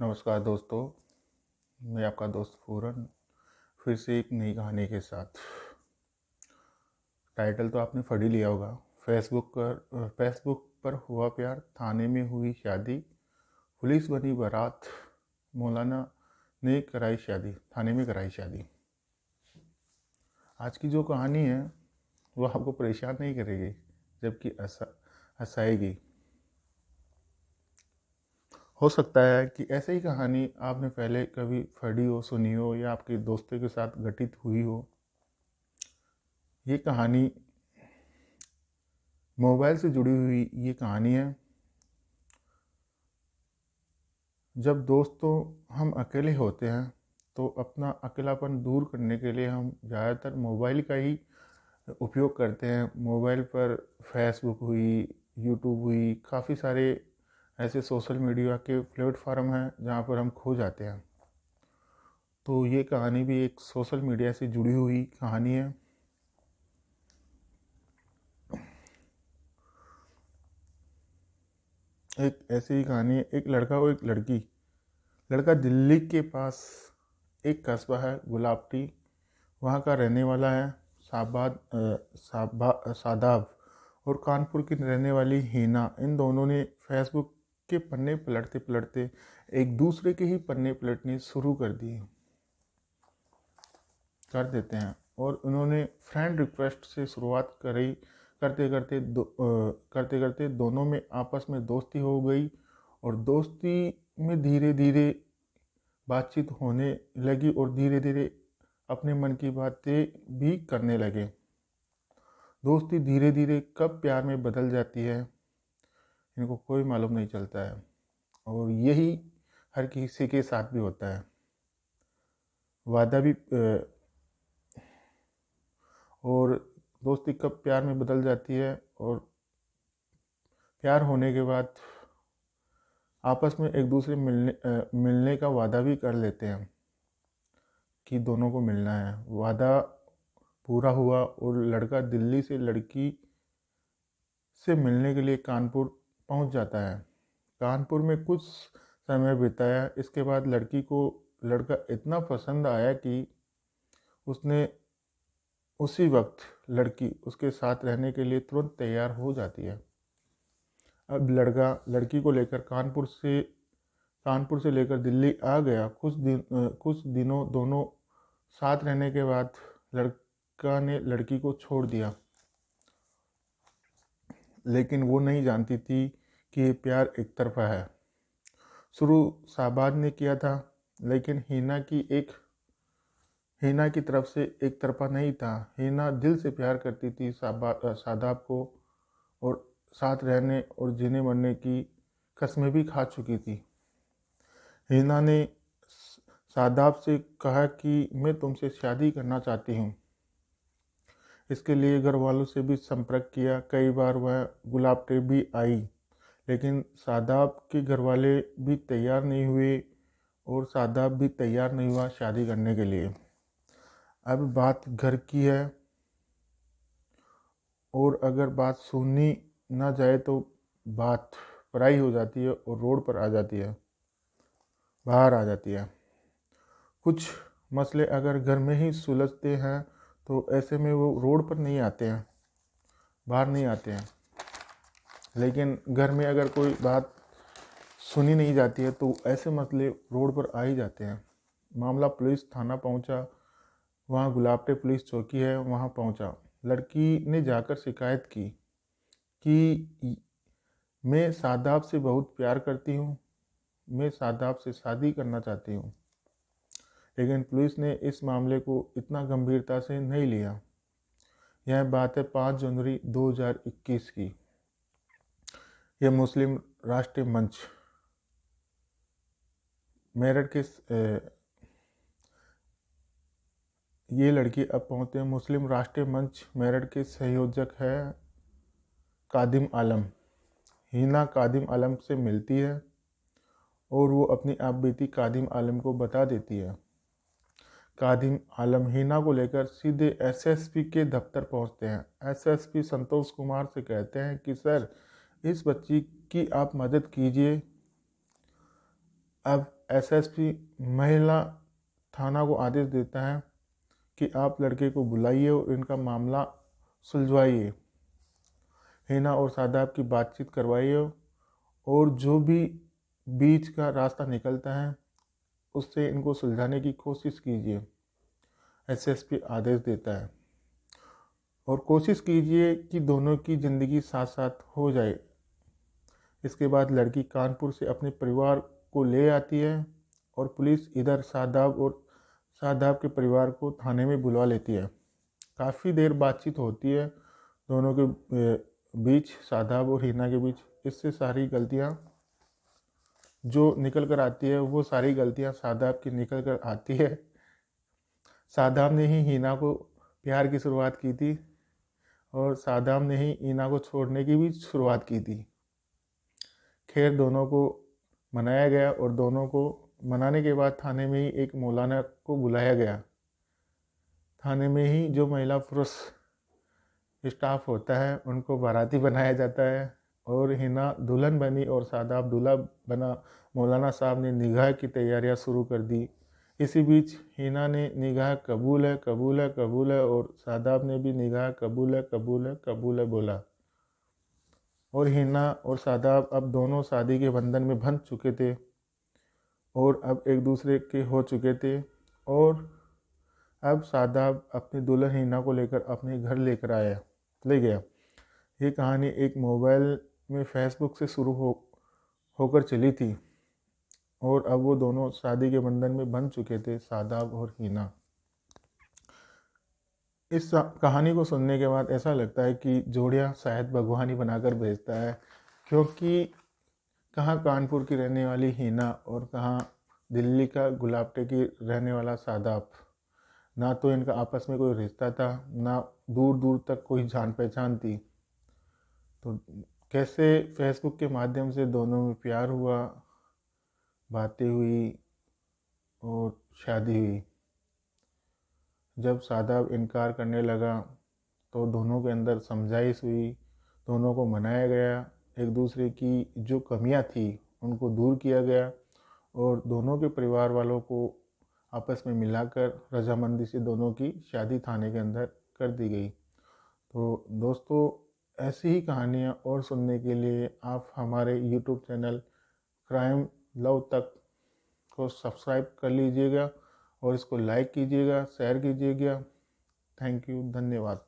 नमस्कार दोस्तों, मैं आपका दोस्त पूरन फिर से एक नई कहानी के साथ। टाइटल तो आपने पढ़ ही लिया होगा। फेसबुक पर हुआ प्यार, थाने में हुई शादी, पुलिस बनी बारात, मौलाना ने कराई शादी, थाने में कराई शादी। आज की जो कहानी है वो आपको परेशान नहीं करेगी, जबकि हंसाएगी। हो सकता है कि ऐसे ही कहानी आपने पहले कभी पढ़ी हो, सुनी हो या आपके दोस्तों के साथ घटित हुई हो। ये कहानी मोबाइल से जुड़ी हुई ये कहानी है। जब दोस्तों हम अकेले होते हैं तो अपना अकेलापन दूर करने के लिए हम ज़्यादातर मोबाइल का ही उपयोग करते हैं। मोबाइल पर फेसबुक हुई, यूट्यूब हुई, काफ़ी सारे ऐसे सोशल मीडिया के प्लेटफॉर्म हैं जहाँ पर हम खो जाते हैं। तो ये कहानी भी एक सोशल मीडिया से जुड़ी हुई कहानी है। एक ऐसी ही कहानी है, एक लड़का और एक लड़की। लड़का दिल्ली के पास एक कस्बा है गुलाबटी, वहाँ का रहने वाला है। सादाब और कानपुर की रहने वाली हीना, इन दोनों ने फेसबुक के पन्ने पलटते पलटते एक दूसरे के ही पन्ने पलटने शुरू कर देते हैं। और उन्होंने फ्रेंड रिक्वेस्ट से शुरुआत करी। करते करते दोनों में आपस में दोस्ती हो गई और दोस्ती में धीरे धीरे बातचीत होने लगी और धीरे धीरे अपने मन की बातें भी करने लगे। दोस्ती धीरे धीरे कब प्यार में बदल जाती है इनको कोई मालूम नहीं चलता है, और यही हर किसी के साथ भी होता है। वादा भी और दोस्ती कब प्यार में बदल जाती है और प्यार होने के बाद आपस में एक दूसरे मिलने का वादा भी कर लेते हैं कि दोनों को मिलना है। वादा पूरा हुआ और लड़का दिल्ली से लड़की से मिलने के लिए कानपुर पहुंच जाता है। कानपुर में कुछ समय बिताया। इसके बाद लड़की को लड़का इतना पसंद आया कि उसने उसी वक्त लड़की उसके साथ रहने के लिए तुरंत तैयार हो जाती है। अब लड़का लड़की को लेकर कानपुर से लेकर दिल्ली आ गया। कुछ दिनों दोनों साथ रहने के बाद लड़का ने लड़की को छोड़ दिया, लेकिन वो नहीं जानती थी कि ये प्यार एक तरफा है। शुरू शाहबाद ने किया था, लेकिन हीना की तरफ से एक तरफा नहीं था। हीना दिल से प्यार करती थी शादाब को और साथ रहने और जीने मरने की कस्में भी खा चुकी थी। हीना ने शादाब से कहा कि मैं तुमसे शादी करना चाहती हूँ। इसके लिए घर वालों से भी संपर्क किया। कई बार वह गुलाबटे भी आई, लेकिन शादाब के घर वाले भी तैयार नहीं हुए और शादाब भी तैयार नहीं हुआ शादी करने के लिए। अब बात घर की है, और अगर बात सुननी ना जाए तो बात पराई हो जाती है और रोड पर आ जाती है, बाहर आ जाती है। कुछ मसले अगर घर में ही सुलझते हैं तो ऐसे में वो रोड पर नहीं आते हैं, बाहर नहीं आते हैं। लेकिन घर में अगर कोई बात सुनी नहीं जाती है तो ऐसे मसले रोड पर आ ही जाते हैं। मामला पुलिस थाना पहुंचा। वहाँ गुलाबटे पुलिस चौकी है, वहाँ पहुंचा। लड़की ने जाकर शिकायत की कि मैं शादाब से बहुत प्यार करती हूँ, मैं शादाब से शादी करना चाहती हूँ। लेकिन पुलिस ने इस मामले को इतना गंभीरता से नहीं लिया। यह बात है 5 जनवरी 2021 की। यह मुस्लिम राष्ट्रीय मंच मेरठ के ये लड़की अब पहुँचते हैं। मुस्लिम राष्ट्रीय मंच मेरठ के संयोजक है कादिम आलम। हीना कादिम आलम से मिलती है और वो अपनी आप बीती कादिम आलम को बता देती है। कादिम आलम हीना को लेकर सीधे एसएसपी के दफ्तर पहुंचते हैं। एसएसपी संतोष कुमार से कहते हैं कि सर, इस बच्ची की आप मदद कीजिए। अब एसएसपी महिला थाना को आदेश देता है कि आप लड़के को बुलाइए और इनका मामला सुलझवाइए, हिना और शादाब की बातचीत करवाइए और जो भी बीच का रास्ता निकलता है उससे इनको सुलझाने की कोशिश कीजिए, एसएसपी आदेश देता है। और कोशिश कीजिए कि दोनों की ज़िंदगी साथ साथ हो जाए। इसके बाद लड़की कानपुर से अपने परिवार को ले आती है और पुलिस इधर शादाब के परिवार को थाने में बुलवा लेती है। काफ़ी देर बातचीत होती है दोनों के बीच, शादाब और हिना के बीच। इससे सारी गलतियाँ जो निकल कर आती है वो सारी गलतियाँ शादाब की निकल कर आती है। शादाब ने ही हिना को प्यार की शुरुआत की थी और शादाब ने ही हिना को छोड़ने की भी शुरुआत की थी। खैर दोनों को मनाया गया और दोनों को मनाने के बाद थाने में ही एक मौलाना को बुलाया गया। थाने में ही जो महिला पुरुष स्टाफ होता है उनको बाराती बनाया जाता है और हिना दुल्हन बनी और शादाब दूल्हा बना। मौलाना साहब ने निगाह की तैयारियां शुरू कर दी। इसी बीच हिना ने निगाह कबूल है कबूल है कबूल है और शादाब ने भी निगाह कबूल है कबूल है कबूल है बोला। और हिना और शादाब अब दोनों शादी के बंधन में बंध चुके थे और अब एक दूसरे के हो चुके थे। और अब शादाब अपनी दुल्हन हिना को लेकर अपने घर ले गया। ये कहानी एक मोबाइल में फेसबुक से शुरू होकर चली थी और अब वो दोनों शादी के बंधन में बंध चुके थे, शादाब और हिना। इस कहानी को सुनने के बाद ऐसा लगता है कि जोड़ियाँ शायद भगवान ही बनाकर भेजता है, क्योंकि कहाँ कानपुर की रहने वाली हिना और कहाँ दिल्ली का गुलाबटे की रहने वाला शादाब। ना तो इनका आपस में कोई रिश्ता था, ना दूर दूर तक कोई जान पहचान थी। तो कैसे फेसबुक के माध्यम से दोनों में प्यार हुआ, बातें हुई और शादी हुई। जब शादाब इनकार करने लगा तो दोनों के अंदर समझाइश हुई, दोनों को मनाया गया, एक दूसरे की जो कमियां थी उनको दूर किया गया और दोनों के परिवार वालों को आपस में मिलाकर रजामंदी से दोनों की शादी थाने के अंदर कर दी गई। तो दोस्तों, ऐसी ही कहानियाँ और सुनने के लिए आप हमारे YouTube चैनल क्राइम लव तक को सब्सक्राइब कर लीजिएगा और इसको लाइक कीजिएगा, शेयर कीजिएगा। थैंक यू, धन्यवाद।